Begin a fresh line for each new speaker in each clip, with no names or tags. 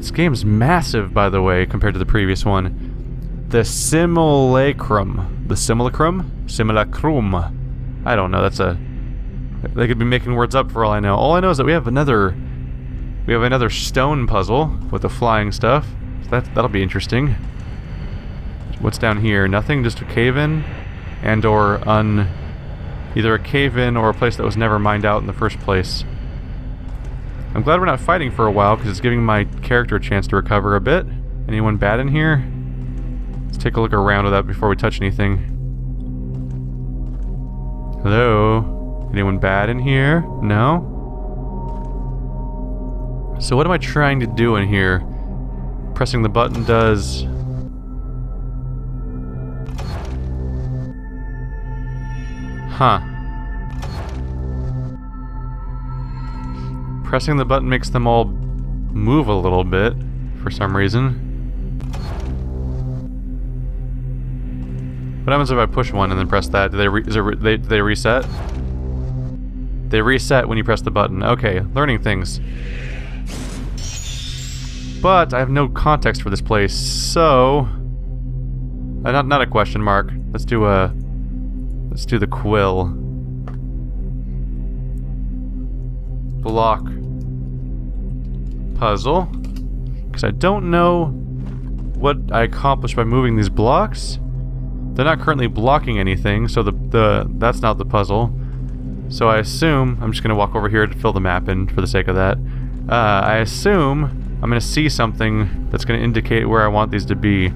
This game's massive, by the way, compared to the previous one. The Simulacrum. The Simulacrum? Simulacrum. I don't know, that's a... They could be making words up for all I know. All I know is that we have another stone puzzle with the flying stuff. So that'll be interesting. What's down here? Nothing, just a cave-in? And/or either a cave-in or a place that was never mined out in the first place. I'm glad we're not fighting for a while, because it's giving my character a chance to recover a bit. Anyone bad in here? Let's take a look around with that before we touch anything. Hello? Anyone bad in here? No? So what am I trying to do in here? Pressing the button does... Huh. Pressing the button makes them all move a little bit, for some reason. What happens if I push one and then press that? Do they reset? They reset when you press the button. Okay, learning things. But I have no context for this place, so... not a question mark. Let's do the quill. Block puzzle. Because I don't know what I accomplished by moving these blocks. They're not currently blocking anything, so that's not the puzzle. So I assume... I'm just going to walk over here to fill the map in for the sake of that. I assume I'm going to see something that's going to indicate where I want these to be.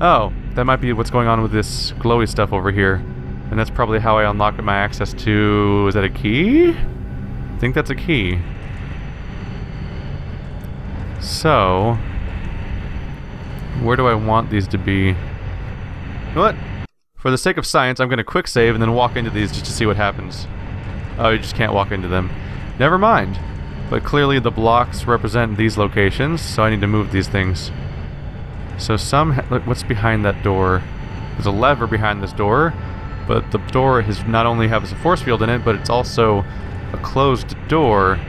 Oh, that might be what's going on with this glowy stuff over here. And that's probably how I unlocked my access to... Is that a key? I think that's a key. So... where do I want these to be? You know what? For the sake of science, I'm going to quick save and then walk into these just to see what happens. Oh, you just can't walk into them. Never mind. But clearly the blocks represent these locations, so I need to move these things. So look, what's behind that door? There's a lever behind this door, but the door not only has a force field in it, but it's also a closed door.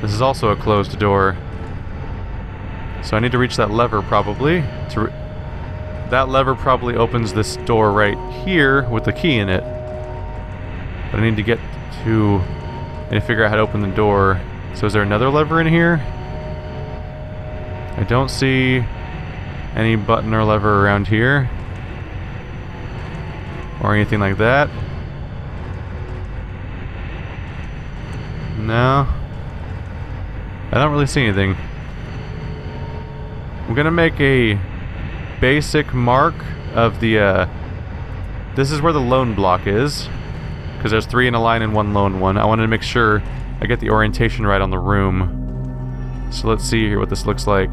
This is also a closed door. So I need to reach that lever probably. That lever probably opens this door right here with the key in it. But I need to get to... I need to figure out how to open the door. So is there another lever in here? I don't see any button or lever around here. Or anything like that. No. I don't really see anything. I'm gonna make a basic mark of the, this is where the lone block is. Because there's 3 in a line and 1 lone one. I wanted to make sure I get the orientation right on the room. So let's see here what this looks like.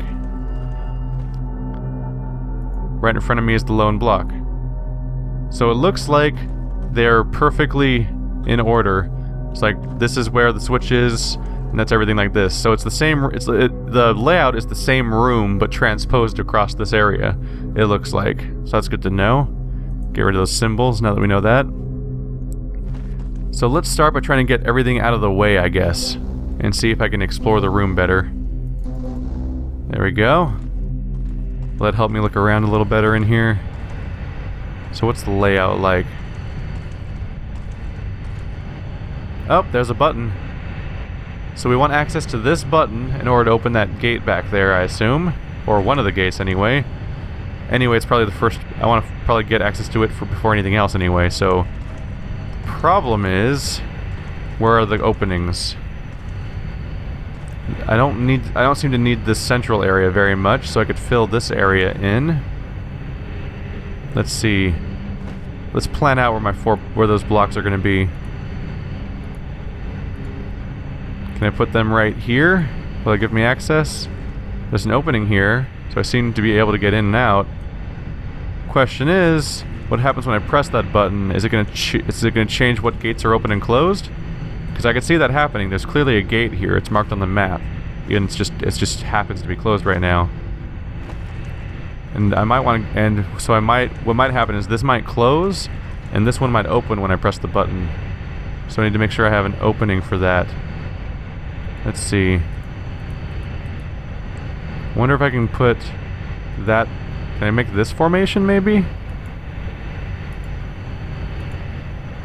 Right in front of me is the lone block. So it looks like they're perfectly in order. It's like, this is where the switch is, and that's everything like this. So it's the same, the layout is the same room, but transposed across this area, it looks like. So that's good to know. Get rid of those symbols now that we know that. So let's start by trying to get everything out of the way, I guess, and see if I can explore the room better. There we go. Will that help me look around a little better in here? So what's the layout like? Oh, there's a button. So we want access to this button in order to open that gate back there, I assume. Or one of the gates, anyway. Anyway, it's probably the first... I want to probably get access to it before anything else, anyway, so... Problem is... where are the openings? I don't seem to need this central area very much, so I could fill this area in. Let's see. Let's plan out where those blocks are going to be. Can I put them right here? Will it give me access? There's an opening here, so I seem to be able to get in and out. Question is, what happens when I press that button? Is it going to change what gates are open and closed? Because I can see that happening. There's clearly a gate here. It's marked on the map, and it just happens to be closed right now. And I might want to, and so what might happen is this might close, and this one might open when I press the button. So I need to make sure I have an opening for that. Let's see. Wonder if I can put that... Can I make this formation, maybe?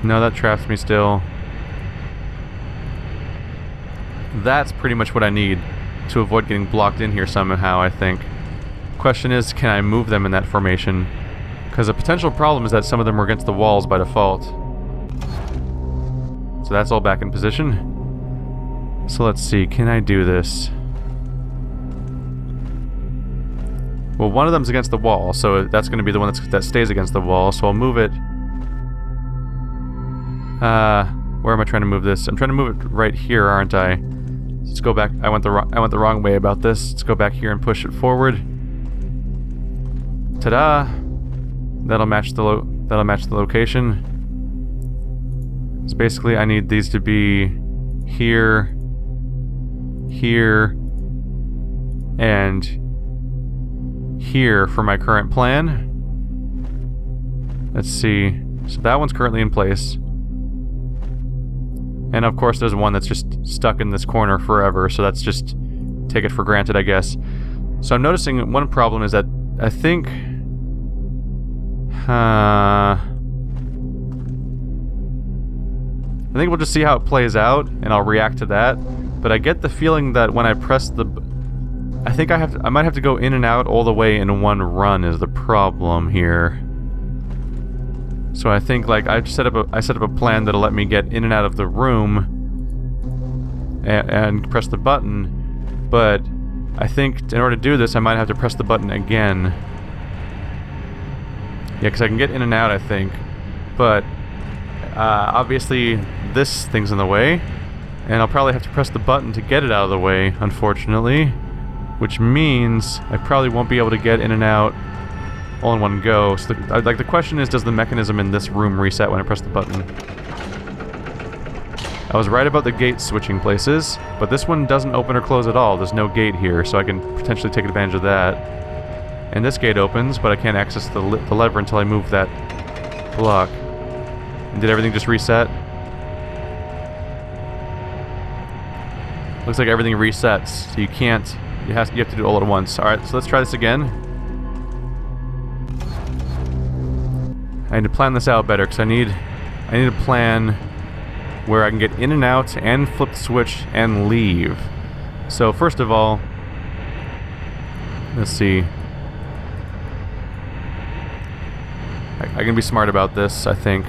No, that traps me still. That's pretty much what I need to avoid getting blocked in here somehow, I think. Question is, can I move them in that formation? Because a potential problem is that some of them are against the walls by default. So that's all back in position. So let's see, can I do this? Well, one of them's against the wall, so that's going to be the one that stays against the wall, so I'll move it... where am I trying to move this? I'm trying to move it right here, aren't I? Let's go back. I went the wrong way about this. Let's go back here and push it forward. Ta-da! That'll match the location. So basically, I need these to be here, here, and here for my current plan. Let's see. So that one's currently in place. And of course there's one that's just stuck in this corner forever, so that's just take it for granted, I guess. So I'm noticing one problem is that I think... I think we'll just see how it plays out, and I'll react to that. But I get the feeling that when I press the... I think I might have to go in and out all the way in one run is the problem here. So I think, like, I set up a plan that'll let me get in and out of the room and press the button, but I think in order to do this I might have to press the button again. Yeah, because I can get in and out, I think, but obviously this thing's in the way, and I'll probably have to press the button to get it out of the way, unfortunately, which means I probably won't be able to get in and out all in one go. So the question is, does the mechanism in this room reset when I press the button? I was right about the gate switching places, but this one doesn't open or close at all. There's no gate here, so I can potentially take advantage of that. And this gate opens, but I can't access the lever until I move that block. And did everything just reset? Looks like everything resets, so you can't... You have to do it all at once. Alright, so let's try this again. I need to plan this out better, because I need a plan where I can get in and out and flip the switch and leave. So first of all, let's see. I can be smart about this, I think.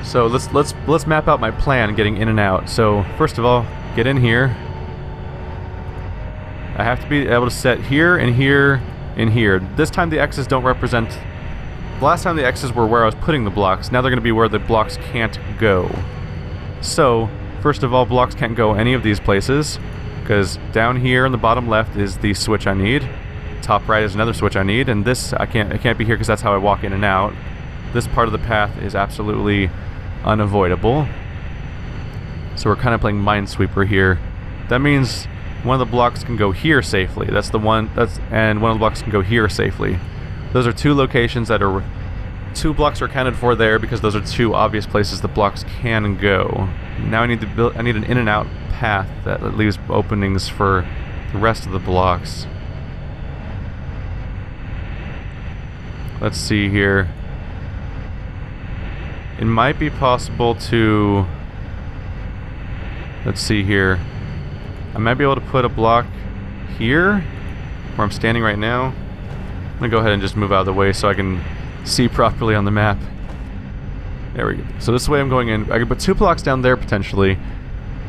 So let's map out my plan getting in and out. So first of all, get in here. I have to be able to set here and here and here. This time the X's don't represent... Last time the X's were where I was putting the blocks. Now they're going to be where the blocks can't go. So, first of all, blocks can't go any of these places, because down here in the bottom left is the switch I need. Top right is another switch I need, and this it can't be here because that's how I walk in and out. This part of the path is absolutely unavoidable. So we're kind of playing Minesweeper here. That means one of the blocks can go here safely. And one of the blocks can go here safely. Those are two locations that are... Two blocks are accounted for there because those are two obvious places the blocks can go. Now I need an in and out path that leaves openings for the rest of the blocks. Let's see here. It might be possible to... Let's see here. I might be able to put a block here, where I'm standing right now. I'm gonna go ahead and just move out of the way so I can see properly on the map. There we go. So this way I'm going in. I can put two blocks down there potentially.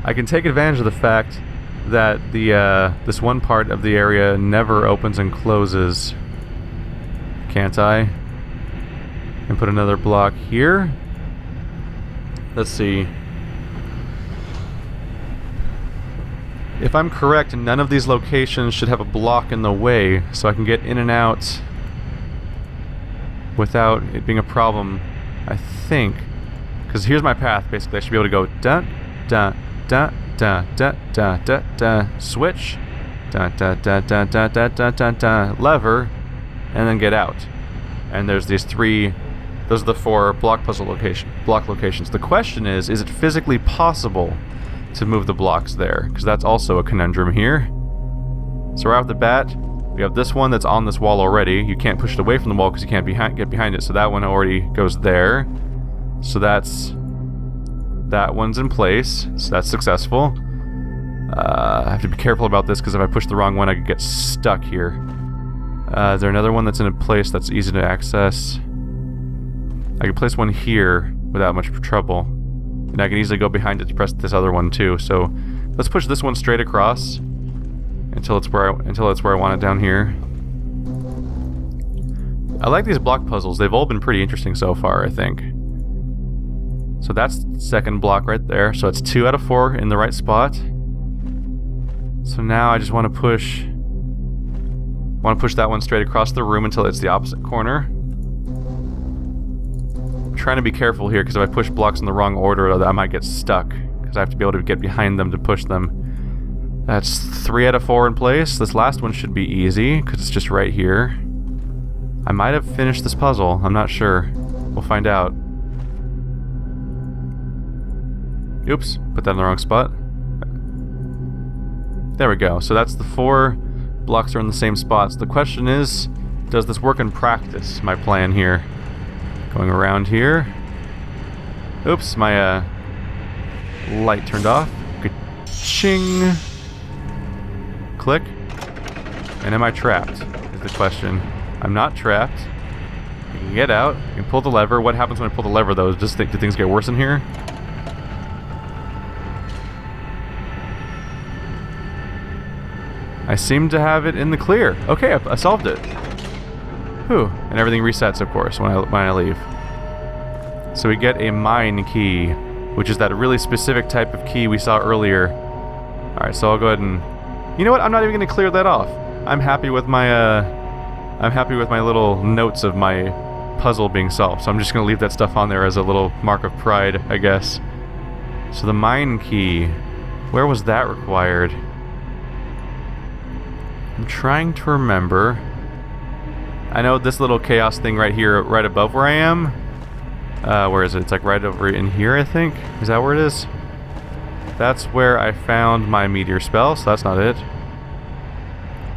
I can take advantage of the fact that this one part of the area never opens and closes. Can't I? And put another block here. Let's see. If I'm correct, none of these locations should have a block in the way, so I can get in and out without it being a problem, I think. Because here's my path, basically. I should be able to go da da da da da da da da switch da da da da da da da da da lever, and then get out. And there's these three... Those are the four block locations. The question is it physically possible to move the blocks there? Because that's also a conundrum here. So right off the bat, we have this one that's on this wall already. You can't push it away from the wall because you can't get behind it. So that one already goes there. So that one's in place. So that's successful. I have to be careful about this because if I push the wrong one, I could get stuck here. Is there another one that's in a place that's easy to access? I can place one here without much trouble. And I can easily go behind it to press this other one too. So let's push this one straight across until it's where I want it down here. I like these block puzzles. They've all been pretty interesting so far, I think. So that's the second block right there. So it's 2 out of 4 in the right spot. So now I just want to push that one straight across the room until it's the opposite corner. I'm trying to be careful here because if I push blocks in the wrong order, I might get stuck because I have to be able to get behind them to push them. That's 3 out of 4 in place. This last one should be easy because it's just right here. I might have finished this puzzle. I'm not sure. We'll find out. Oops, put that in the wrong spot. There we go. So that's the 4 blocks are in the same spots. The question is, does this work in practice? My plan here. Going around here. Oops, my light turned off. Ka-ching. Click. And am I trapped? Is the question. I'm not trapped. You can get out. You can pull the lever. What happens when I pull the lever though? Do things get worse in here? I seem to have it in the clear. Okay, I solved it. Whew. And everything resets, of course, when I leave. So we get a mine key, which is that really specific type of key we saw earlier. Alright, so I'll go ahead and... You know what? I'm not even going to clear that off. I'm happy with my little notes of my puzzle being solved. So I'm just going to leave that stuff on there as a little mark of pride, I guess. So the mine key. Where was that required? I'm trying to remember. I know this little chaos thing right here, right above where I am. Where is it? It's like right over in here, I think. Is that where it is? That's where I found my Meteor spell, so that's not it.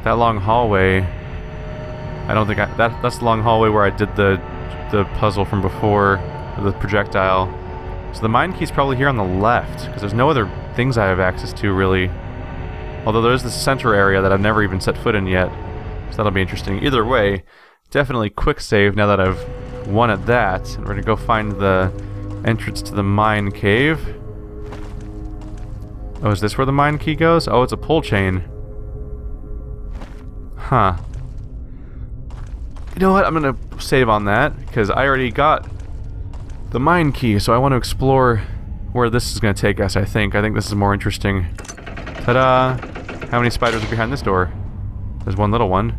That long hallway... I don't think that's the long hallway where I did the puzzle from before, the projectile. So the mine key's probably here on the left, because there's no other things I have access to, really. Although there's this center area that I've never even set foot in yet. So that'll be interesting. Either way, definitely quick save now that I've won at that. And we're going to go find the entrance to the mine cave. Oh, is this where the mine key goes? Oh, it's a pull chain. Huh. You know what? I'm going to save on that, because I already got the mine key, so I want to explore where this is going to take us, I think. I think this is more interesting. Ta-da! How many spiders are behind this door? There's one little one.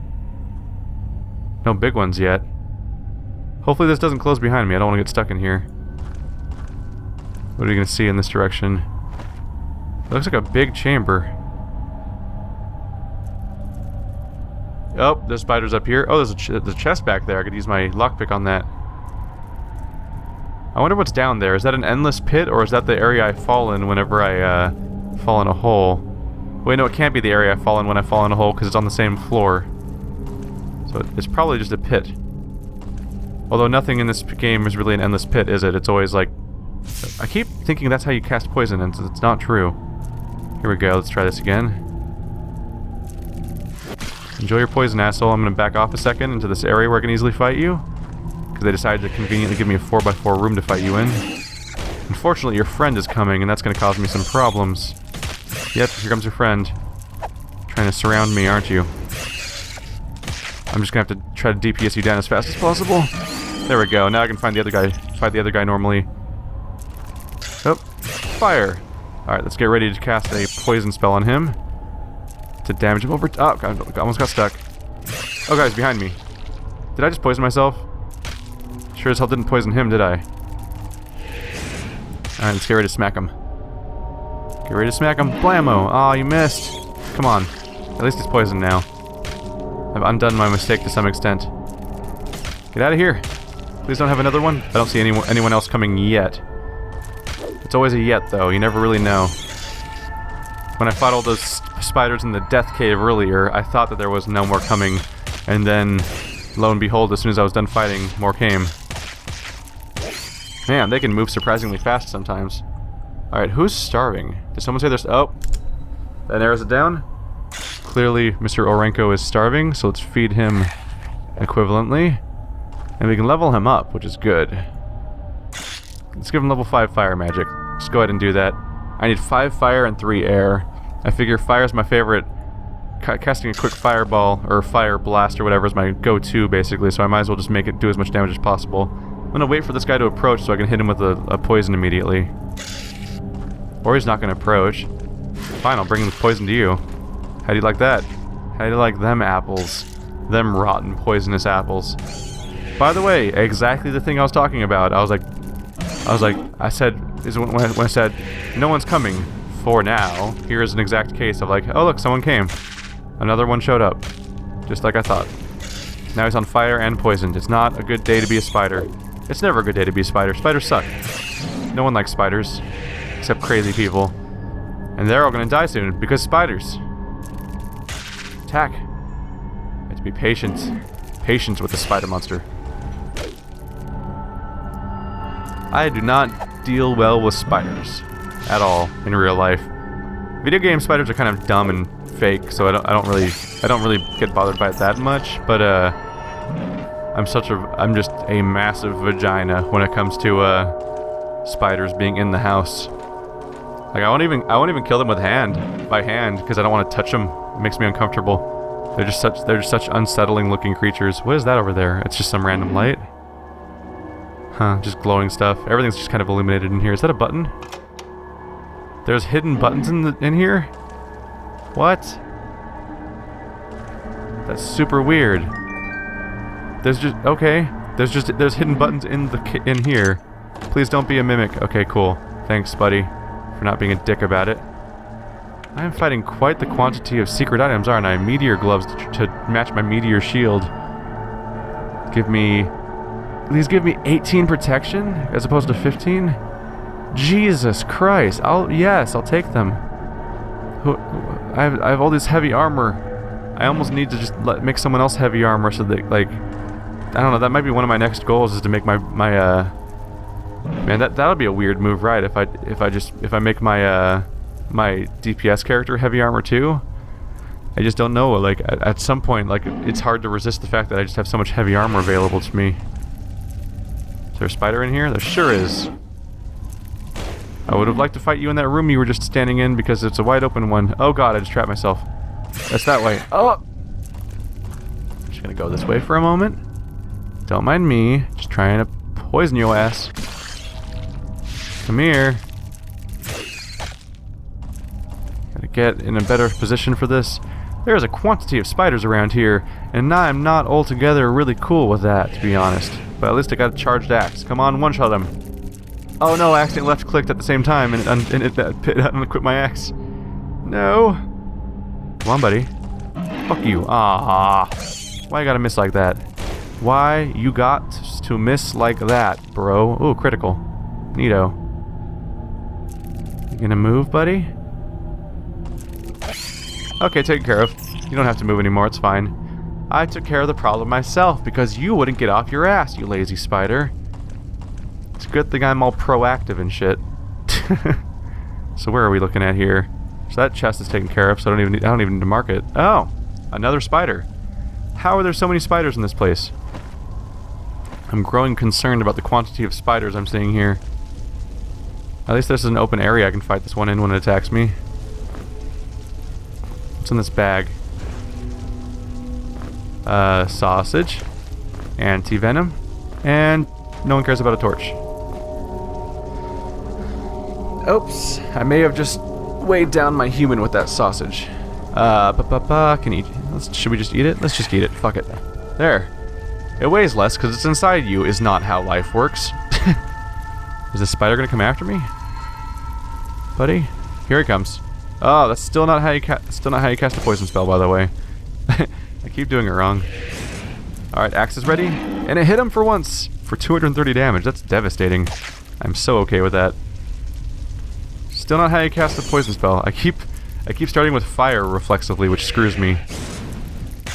No big ones yet. Hopefully this doesn't close behind me. I don't want to get stuck in here. What are we going to see in this direction? It looks like a big chamber. Oh, there's spiders up here. Oh, there's a chest back there. I could use my lockpick on that. I wonder what's down there. Is that an endless pit, or is that the area I fall in whenever I fall in a hole? Wait, no, it can't be the area I fall in when I fall in a hole, because it's on the same floor. So it's probably just a pit. Although nothing in this game is really an endless pit, is it? It's always like... I keep thinking that's how you cast poison, and it's not true. Here we go, let's try this again. Enjoy your poison, asshole. I'm going to back off a second into this area where I can easily fight you. Because they decided to conveniently give me a 4x4 room to fight you in. Unfortunately, your friend is coming, and that's going to cause me some problems. Yep, here comes your friend. Trying to surround me, aren't you? I'm just going to have to try to DPS you down as fast as possible. There we go. Now I can find the other guy. Fight the other guy normally. Oh, fire. Alright, let's get ready to cast a poison spell on him. To damage him over... Oh, God, I almost got stuck. Oh, guys, behind me. Did I just poison myself? Sure as hell didn't poison him, did I? Alright, let's get ready to smack him. Get ready to smack him. Blammo! Aw, you missed. Come on. At least he's poisoned now. I've undone my mistake to some extent. Get out of here. Please don't have another one. I don't see anyone else coming yet. It's always a yet, though. You never really know. When I fought all those spiders in the death cave earlier, I thought that there was no more coming, and then, lo and behold, as soon as I was done fighting, more came. Man, they can move surprisingly fast sometimes. Alright, who's starving? Did someone say there's... Oh! That narrows it down. Clearly, Mr. Orenko is starving, so let's feed him equivalently. And we can level him up, which is good. Let's give him level 5 fire magic. Just go ahead and do that. I need 5 fire and 3 air. I figure fire's my favorite. Casting a quick fireball, or fire blast or whatever is my go-to, basically, so I might as well just make it do as much damage as possible. I'm gonna wait for this guy to approach so I can hit him with a poison immediately. Or he's not gonna approach. Fine, I'll bring the poison to you. How do you like that? How do you like them apples? Them rotten, poisonous apples. By the way, exactly the thing I was talking about. I said, when I said, no one's coming for now. Here's an exact case of like, oh look, someone came. Another one showed up. Just like I thought. Now he's on fire and poisoned. It's not a good day to be a spider. It's never a good day to be a spider. Spiders suck. No one likes spiders. Except crazy people. And they're all gonna die soon, because spiders. Attack. You have to be patient. Patience with the spider monster. I do not deal well with spiders. At all, in real life. Video game spiders are kind of dumb and fake, so I don't really get bothered by it that much, but I'm just a massive vagina when it comes to spiders being in the house. Like I won't even kill them by hand because I don't want to touch them. It makes me uncomfortable. They're just such unsettling looking creatures. What is that over there? It's just some random light. Huh, just glowing stuff. Everything's just kind of illuminated in here. Is that a button? There's hidden buttons in here? What? That's super weird. There's hidden buttons in here. Please don't be a mimic. Okay, cool. Thanks, buddy, for not being a dick about it. I am fighting quite the quantity of secret items, aren't I? Meteor gloves to match my meteor shield. Please give me 18 protection as opposed to 15? Jesus Christ. I'll take them. I have all this heavy armor. I almost need to just make someone else heavy armor so that, like, I don't know, that might be one of my next goals is to make my man, that would be a weird move, right? If I make my my DPS character heavy armor too. I just don't know, like at some point, like it's hard to resist the fact that I just have so much heavy armor available to me. Is there a spider in here? There sure is. I would have liked to fight you in that room you were just standing in because it's a wide open one. Oh god, I just trapped myself. That's that way. Oh! I'm just gonna go this way for a moment. Don't mind me. Just trying to poison your ass. Come here. Gotta get in a better position for this. There is a quantity of spiders around here, and I'm not altogether really cool with that, to be honest. But at least I got a charged axe. Come on, one-shot him. Oh no, I accidentally left-clicked at the same time, and it unequipped my axe. No. Come on, buddy. Fuck you. Ah. Why you gotta miss like that? Why you got to miss like that, bro? Ooh, critical. Neato. You gonna move, buddy? Okay, taken care of. You don't have to move anymore, it's fine. I took care of the problem myself because you wouldn't get off your ass, you lazy spider. It's a good thing I'm all proactive and shit. So where are we looking at here? So that chest is taken care of, so I don't even need to mark it. Oh, another spider. How are there so many spiders in this place? I'm growing concerned about the quantity of spiders I'm seeing here. At least this is an open area I can fight this one in when it attacks me. What's in this bag? Sausage. Anti-venom. And no one cares about a torch. Oops. I may have just weighed down my human with that sausage. Can eat. Should we just eat it? Let's just eat it. Fuck it. There. It weighs less because it's inside you is not how life works. Is this spider gonna come after me? Buddy? Here he comes. Oh, that's still not how you cast a poison spell, by the way. I keep doing it wrong. Alright, axe is ready. And it hit him for once! For 230 damage. That's devastating. I'm so okay with that. Still not how you cast a poison spell. I keep I keep starting with fire reflexively, which screws me. I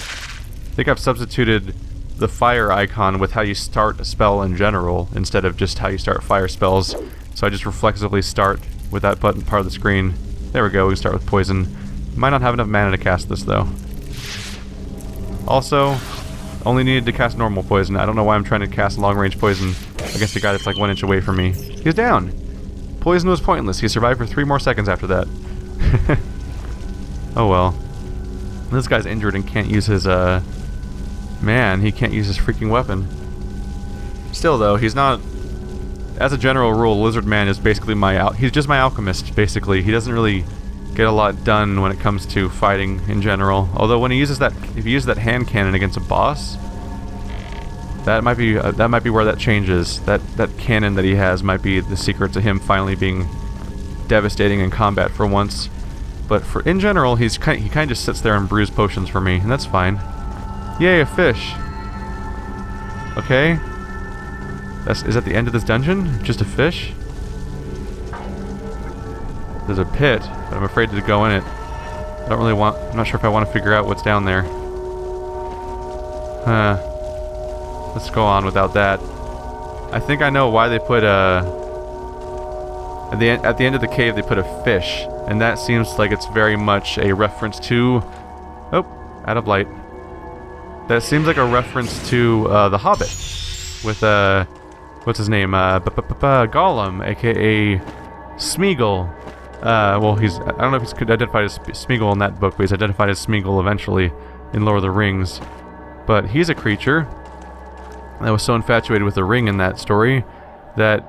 think I've substituted the fire icon with how you start a spell in general, instead of just how you start fire spells. So I just reflexively start with that button part of the screen. There we go, we start with poison. Might not have enough mana to cast this though. Also, only needed to cast normal poison. I don't know why I'm trying to cast long-range poison against a guy that's like 1 inch away from me. He's down! Poison was pointless. He survived for 3 more seconds after that. Oh well. This guy's injured and can't use his, man, he can't use his freaking weapon. Still though, he's not... As a general rule, Lizard Man is basically he's just my alchemist, basically. He doesn't really get a lot done when it comes to fighting in general. Although when he uses that... If he uses that hand cannon against a boss... That might be where that changes. That cannon that he has might be the secret to him finally being devastating in combat for once. But in general, he kind of just sits there and brews potions for me, and that's fine. Yay, a fish! Okay. Is that the end of this dungeon? Just a fish? There's a pit, but I'm afraid to go in it. I'm not sure if I want to figure out what's down there. Let's go on without that. I think I know why they put at the end of the cave they put a fish, and that seems like it's very much a reference to... Oh, out of light. That seems like a reference to The Hobbit, with what's his name? Gollum, aka Smeagol. Well, I don't know if he's identified as Smeagol in that book, but he's identified as Smeagol eventually in Lord of the Rings. But he's a creature that was so infatuated with the ring in that story that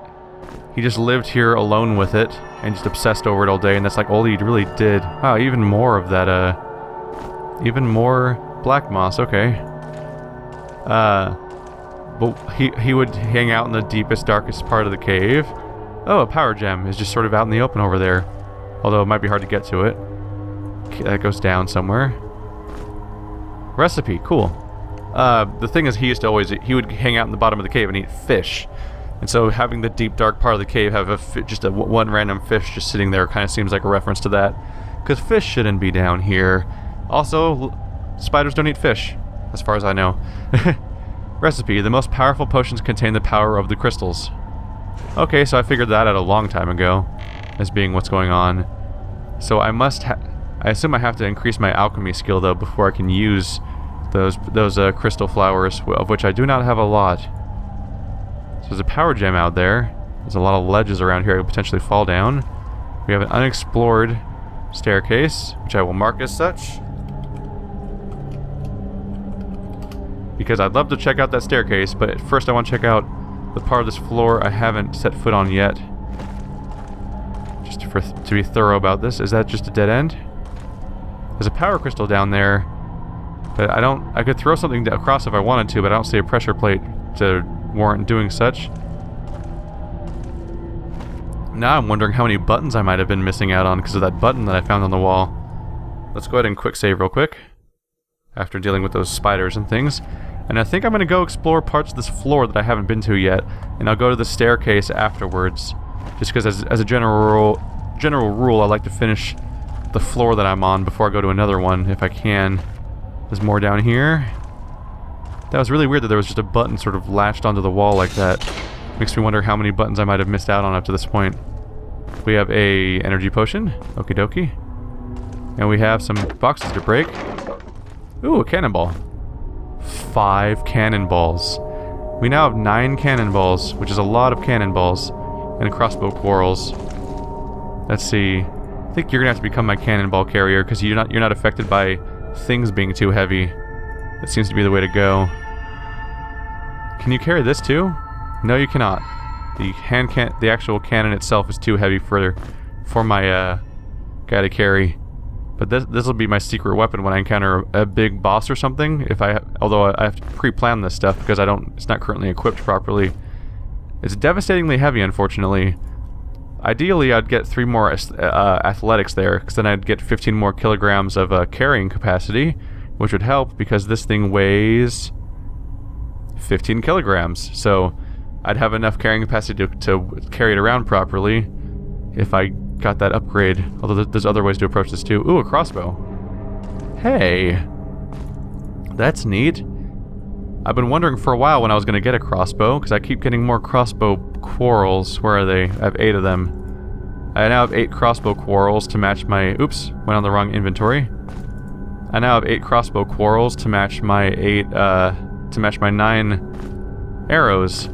he just lived here alone with it and just obsessed over it all day, and that's like all he really did. Wow, even more of that, even more black moss, okay. But he would hang out in the deepest, darkest part of the cave. Oh, a power gem is just sort of out in the open over there. Although it might be hard to get to it. Okay, that goes down somewhere. Recipe, cool. The thing is, he would hang out in the bottom of the cave and eat fish. And so having the deep, dark part of the cave have just one random fish just sitting there kind of seems like a reference to that. Because fish shouldn't be down here. Also, spiders don't eat fish, as far as I know. Recipe, the most powerful potions contain the power of the crystals. Okay, so I figured that out a long time ago, as being what's going on. So I assume I have to increase my alchemy skill though before I can use those crystal flowers, of which I do not have a lot. So there's a power gem out there. There's a lot of ledges around here I could potentially fall down. We have an unexplored staircase, which I will mark as such, because I'd love to check out that staircase, but first I want to check out the part of this floor I haven't set foot on yet. Just to be thorough about this. Is that just a dead end? There's a power crystal down there, but I could throw something across if I wanted to, but I don't see a pressure plate to warrant doing such. Now I'm wondering how many buttons I might have been missing out on because of that button that I found on the wall. Let's go ahead and quick save real quick, after dealing with those spiders and things. And I think I'm going to go explore parts of this floor that I haven't been to yet, and I'll go to the staircase afterwards. Just because as a general rule, I like to finish the floor that I'm on before I go to another one, if I can. There's more down here. That was really weird that there was just a button sort of latched onto the wall like that. Makes me wonder how many buttons I might have missed out on up to this point. We have a energy potion. Okie dokie. And we have some boxes to break. Ooh, a cannonball. 5 cannonballs. We now have 9 cannonballs, which is a lot of cannonballs, and crossbow quarrels. Let's see. I think you're gonna have to become my cannonball carrier because you're not affected by things being too heavy. That seems to be the way to go. Can you carry this too? No, you cannot. The actual cannon itself is too heavy for my guy to carry. But this will be my secret weapon when I encounter a big boss or something. Although I have to pre-plan this stuff because it's not currently equipped properly. It's devastatingly heavy, unfortunately. Ideally, I'd get 3 more athletics there, because then I'd get 15 more kilograms of carrying capacity, which would help because this thing weighs 15 kilograms. So I'd have enough carrying capacity to carry it around properly if I got that upgrade. Although there's other ways to approach this too. Ooh, a crossbow. Hey. That's neat. I've been wondering for a while when I was going to get a crossbow, because I keep getting more crossbow quarrels. Where are they? I have 8 of them. I now have 8 crossbow quarrels to match my... Oops, went on the wrong inventory. I now have 8 crossbow quarrels to match my 9 arrows.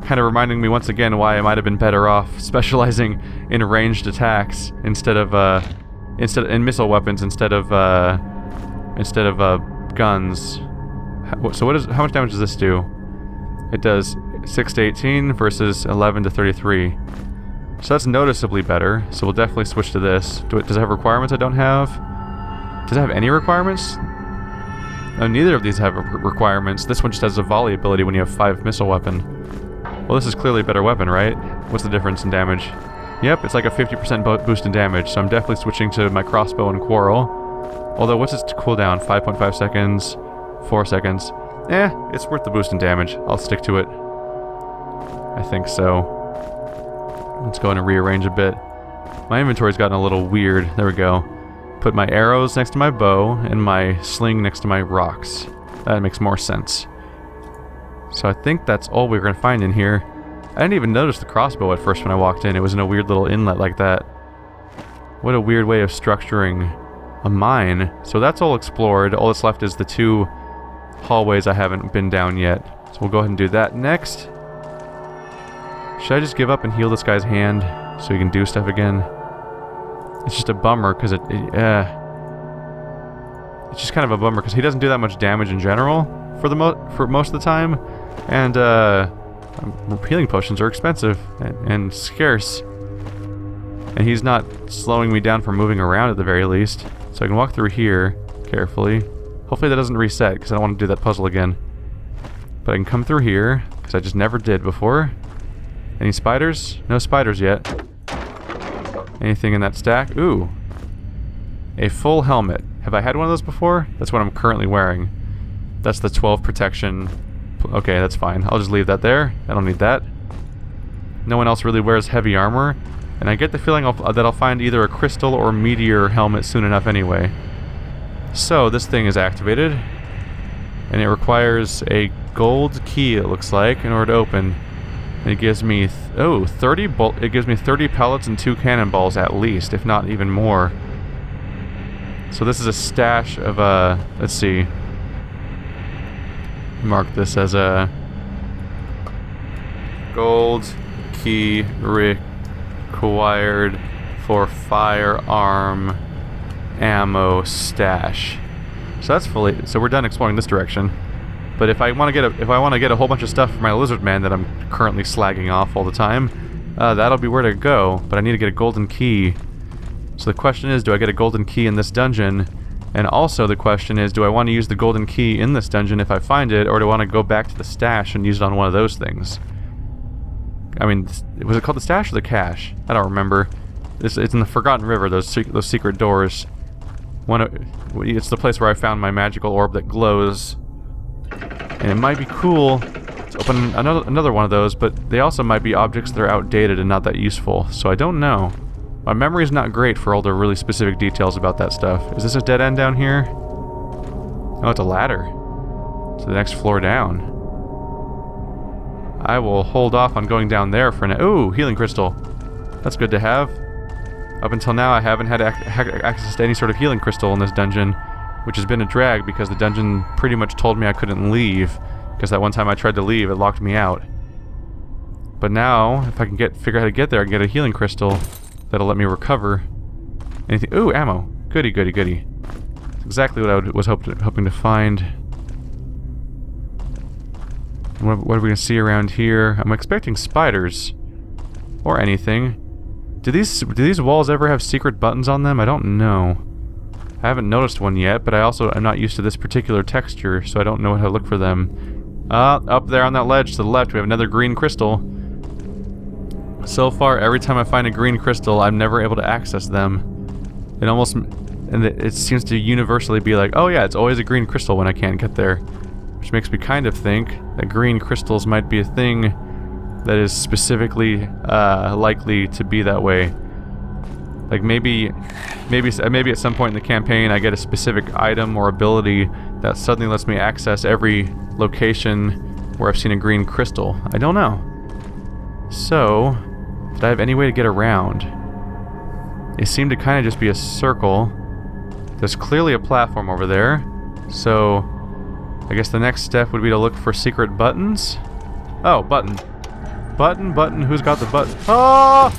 Kind of reminding me once again why I might have been better off specializing in ranged attacks instead of in missile weapons instead of guns. So how much damage does this do? It does 6 to 18 versus 11 to 33. So that's noticeably better. So we'll definitely switch to this. Does it have requirements I don't have? Does it have any requirements? No, neither of these have requirements. This one just has a volley ability when you have 5 missile weapon. Well, this is clearly a better weapon, right? What's the difference in damage? Yep, it's like a 50% boost in damage, so I'm definitely switching to my crossbow and quarrel. Although, what's its cooldown? 5.5 seconds, 4 seconds. It's worth the boost in damage. I'll stick to it. I think so. Let's go ahead and rearrange a bit. My inventory's gotten a little weird. There we go. Put my arrows next to my bow and my sling next to my rocks. That makes more sense. So I think that's all we're going to find in here. I didn't even notice the crossbow at first when I walked in. It was in a weird little inlet like that. What a weird way of structuring a mine. So that's all explored. All that's left is the 2 hallways I haven't been down yet. So we'll go ahead and do that next. Should I just give up and heal this guy's hand so he can do stuff again? It's just a bummer because it's just kind of a bummer because he doesn't do that much damage in general for most of the time, and healing potions are expensive and scarce, and he's not slowing me down from moving around at the very least. So I can walk through here carefully. Hopefully that doesn't reset because I don't want to do that puzzle again. But I can come through here because I just never did before. Any spiders? No spiders yet. Anything in that stack? Ooh. A full helmet. Have I had one of those before? That's what I'm currently wearing. That's the 12 protection. Okay, that's fine. I'll just leave that there. I don't need that. No one else really wears heavy armor. And I get the feeling that I'll find either a crystal or meteor helmet soon enough anyway. So, this thing is activated. And it requires a gold key, it looks like, in order to open. And it gives me, 30 it gives me 30 pellets and 2 cannonballs at least, if not even more. So this is a stash of, let's see. Mark this as a gold key required for firearm ammo stash. So that's fully, so we're done exploring this direction. But if I want to get a whole bunch of stuff for my lizard man that I'm currently slagging off all the time, that'll be where to go. But I need to get a golden key. So the question is, do I get a golden key in this dungeon? And also the question is, do I want to use the golden key in this dungeon if I find it, or do I want to go back to the stash and use it on one of those things? I mean, was it called the stash or the cache? I don't remember. It's in the Forgotten River. Those secret doors. It's the place where I found my magical orb that glows. And it might be cool to open another one of those, but they also might be objects that are outdated and not that useful, so I don't know. My memory's not great for all the really specific details about that stuff. Is this a dead end down here? Oh, it's a ladder to the next floor down. I will hold off on going down there for now. Ooh, healing crystal. That's good to have. Up until now, I haven't had access to any sort of healing crystal in this dungeon, which has been a drag because the dungeon pretty much told me I couldn't leave, because that one time I tried to leave, it locked me out. But now, if I can figure out how to get there, I can get a healing crystal that'll let me recover anything. Ooh, ammo. Goody, goody, goody. That's exactly what I was hoping to find. What are we going to see around here? I'm expecting spiders. Or anything. Do these walls ever have secret buttons on them? I don't know. I haven't noticed one yet, but I'm not used to this particular texture, so I don't know how to look for them. Up there on that ledge to the left, we have another green crystal. So far, every time I find a green crystal, I'm never able to access them. It seems to universally be like, oh yeah, it's always a green crystal when I can't get there. Which makes me kind of think that green crystals might be a thing that is specifically likely to be that way. Like maybe at some point in the campaign I get a specific item or ability that suddenly lets me access every location where I've seen a green crystal. I don't know. So, did I have any way to get around? It seemed to kind of just be a circle. There's clearly a platform over there. So, I guess the next step would be to look for secret buttons? Oh, button. Button, who's got the button? Oh!